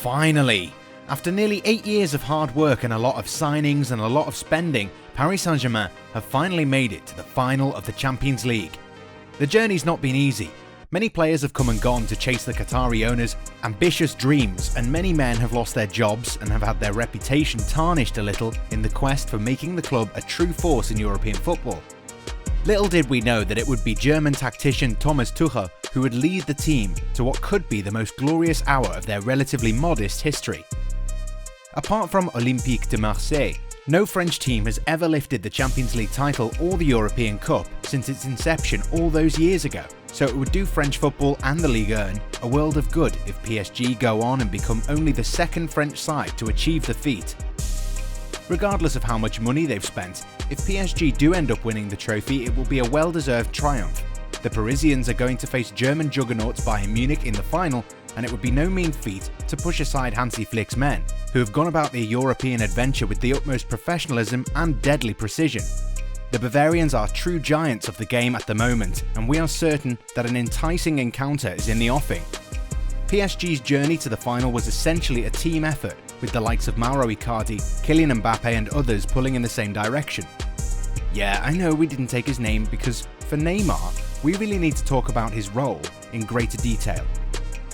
Finally! After nearly 8 years of hard work and a lot of signings and a lot of spending, Paris Saint-Germain have finally made it to the final of the Champions League. The journey's not been easy. Many players have come and gone to chase the Qatari owners' ambitious dreams, and many men have lost their jobs and have had their reputation tarnished a little in the quest for making the club a true force in European football. Little did we know that it would be German tactician Thomas Tuchel who would lead the team to what could be the most glorious hour of their relatively modest history. Apart from Olympique de Marseille, no French team has ever lifted the Champions League title or the European Cup since its inception all those years ago, so it would do French football and the Ligue 1 a world of good if PSG go on and become only the second French side to achieve the feat. Regardless of how much money they've spent, if PSG do end up winning the trophy, it will be a well-deserved triumph. The Parisians are going to face German juggernauts Bayern Munich in the final, and it would be no mean feat to push aside Hansi Flick's men, who have gone about their European adventure with the utmost professionalism and deadly precision. The Bavarians are true giants of the game at the moment, and we are certain that an enticing encounter is in the offing. PSG's journey to the final was essentially a team effort, with the likes of Mauro Icardi, Kylian Mbappe and others pulling in the same direction. Yeah, I know we didn't take his name because, for Neymar, we really need to talk about his role in greater detail.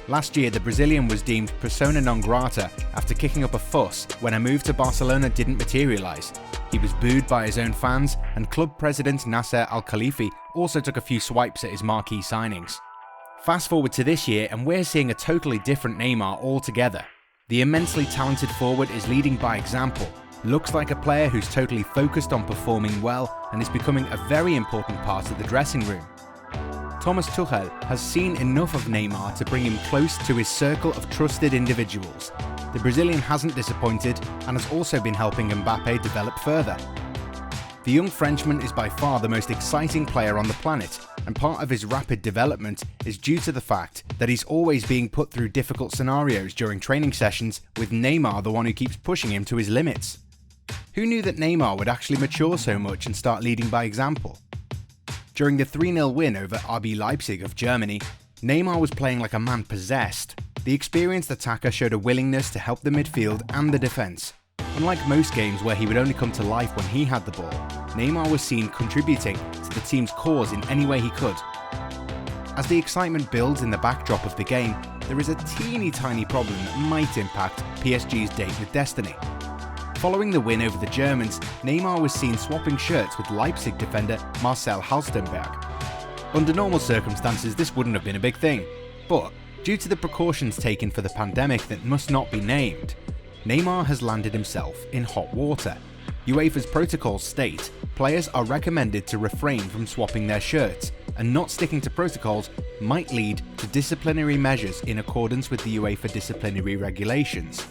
Last year, the Brazilian was deemed persona non grata after kicking up a fuss when a move to Barcelona didn't materialise. He was booed by his own fans, and club president Nasser Al-Khelaifi also took a few swipes at his marquee signings. Fast forward to this year, and we're seeing a totally different Neymar altogether. The immensely talented forward is leading by example, looks like a player who's totally focused on performing well and is becoming a very important part of the dressing room. Thomas Tuchel has seen enough of Neymar to bring him close to his circle of trusted individuals. The Brazilian hasn't disappointed and has also been helping Mbappe develop further. The young Frenchman is by far the most exciting player on the planet, and part of his rapid development is due to the fact that he's always being put through difficult scenarios during training sessions, with Neymar the one who keeps pushing him to his limits. Who knew that Neymar would actually mature so much and start leading by example? During the 3-0 win over RB Leipzig of Germany, Neymar was playing like a man possessed. The experienced attacker showed a willingness to help the midfield and the defence. Unlike most games where he would only come to life when he had the ball, Neymar was seen contributing to the team's cause in any way he could. As the excitement builds in the backdrop of the game, there is a teeny tiny problem that might impact PSG's date with destiny. Following the win over the Germans, Neymar was seen swapping shirts with Leipzig defender Marcel Halstenberg. Under normal circumstances, this wouldn't have been a big thing, but due to the precautions taken for the pandemic that must not be named, Neymar has landed himself in hot water. UEFA's protocols state players are recommended to refrain from swapping their shirts, and not sticking to protocols might lead to disciplinary measures in accordance with the UEFA disciplinary regulations.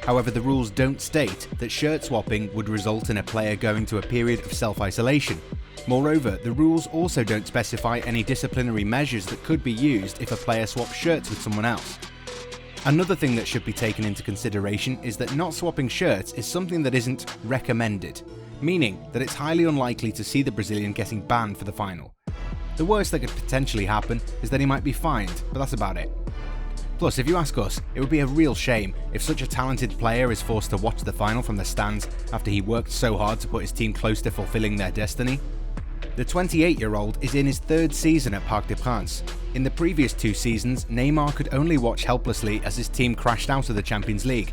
However, the rules don't state that shirt swapping would result in a player going to a period of self-isolation. Moreover, the rules also don't specify any disciplinary measures that could be used if a player swaps shirts with someone else. Another thing that should be taken into consideration is that not swapping shirts is something that isn't recommended, meaning that it's highly unlikely to see the Brazilian getting banned for the final. The worst that could potentially happen is that he might be fined, but that's about it. Plus, if you ask us, it would be a real shame if such a talented player is forced to watch the final from the stands after he worked so hard to put his team close to fulfilling their destiny. The 28-year-old is in his third season at Parc des Princes. In the previous 2 seasons, Neymar could only watch helplessly as his team crashed out of the Champions League.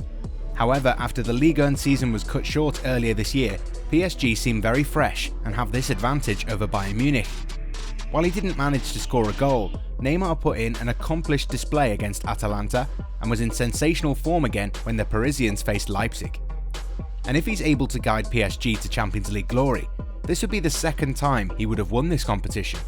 However, after the Ligue 1 season was cut short earlier this year, PSG seem very fresh and have this advantage over Bayern Munich. While he didn't manage to score a goal, Neymar put in an accomplished display against Atalanta and was in sensational form again when the Parisians faced Leipzig. And if he's able to guide PSG to Champions League glory, this would be the second time he would have won this competition.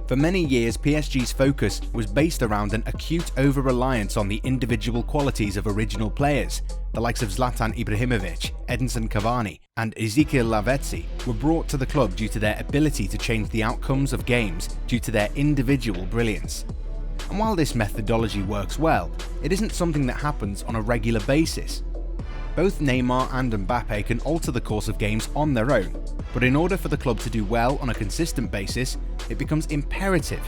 For many years, PSG's focus was based around an acute over-reliance on the individual qualities of original players. The likes of Zlatan Ibrahimovic, Edinson Cavani, and Ezekiel Lavezzi were brought to the club due to their ability to change the outcomes of games due to their individual brilliance. And while this methodology works well, it isn't something that happens on a regular basis. Both Neymar and Mbappe can alter the course of games on their own, but in order for the club to do well on a consistent basis, it becomes imperative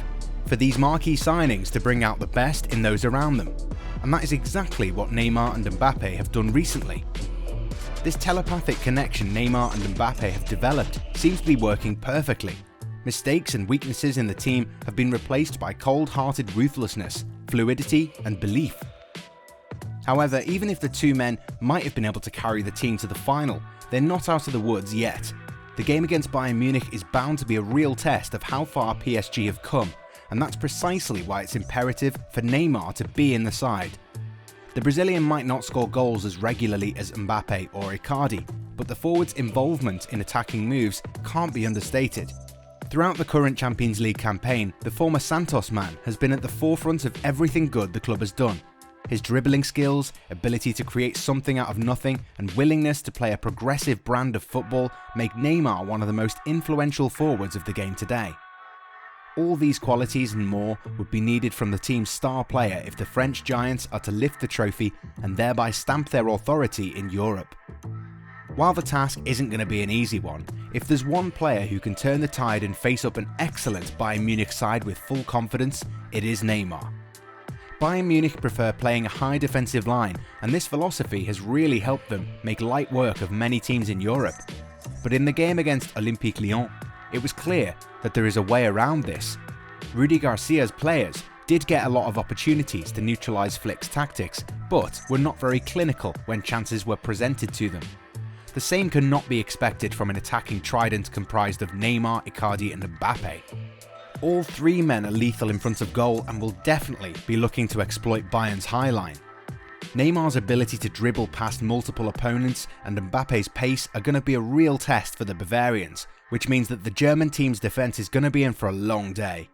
for these marquee signings to bring out the best in those around them. and that is exactly what Neymar and Mbappe have done recently. This telepathic connection Neymar and Mbappe have developed seems to be working perfectly. Mistakes and weaknesses in the team have been replaced by cold-hearted ruthlessness, fluidity and belief. However, even if the two men might have been able to carry the team to the final, they're not out of the woods yet. The game against Bayern Munich is bound to be a real test of how far PSG have come, and that's precisely why it's imperative for Neymar to be in the side. The Brazilian might not score goals as regularly as Mbappe or Icardi, but the forward's involvement in attacking moves can't be understated. Throughout the current Champions League campaign, the former Santos man has been at the forefront of everything good the club has done. His dribbling skills, ability to create something out of nothing, and willingness to play a progressive brand of football make Neymar one of the most influential forwards of the game today. All these qualities and more would be needed from the team's star player if the French Giants are to lift the trophy and thereby stamp their authority in Europe. While the task isn't going to be an easy one, if there's one player who can turn the tide and face up an excellent Bayern Munich side with full confidence, it is Neymar. Bayern Munich prefer playing a high defensive line, and this philosophy has really helped them make light work of many teams in Europe. But in the game against Olympique Lyon, it was clear that there is a way around this. Rudy Garcia's players did get a lot of opportunities to neutralise Flick's tactics, but were not very clinical when chances were presented to them. The same cannot be expected from an attacking trident comprised of Neymar, Icardi and Mbappe. All three men are lethal in front of goal and will definitely be looking to exploit Bayern's high line. Neymar's ability to dribble past multiple opponents and Mbappe's pace are going to be a real test for the Bavarians, which means that the German team's defence is going to be in for a long day.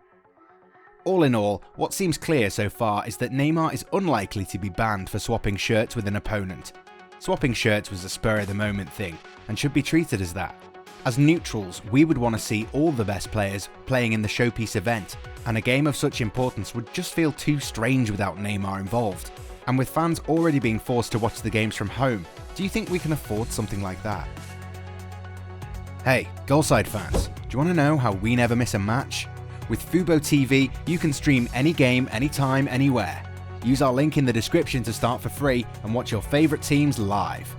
All in all, what seems clear so far is that Neymar is unlikely to be banned for swapping shirts with an opponent. Swapping shirts was a spur-of-the-moment thing, and should be treated as that. As neutrals, we would want to see all the best players playing in the showpiece event, and a game of such importance would just feel too strange without Neymar involved. And with fans already being forced to watch the games from home, do you think we can afford something like that? Hey, Goalside fans, do you want to know how we never miss a match? With Fubo TV, you can stream any game, anytime, anywhere. Use our link in the description to start for free and watch your favourite teams live.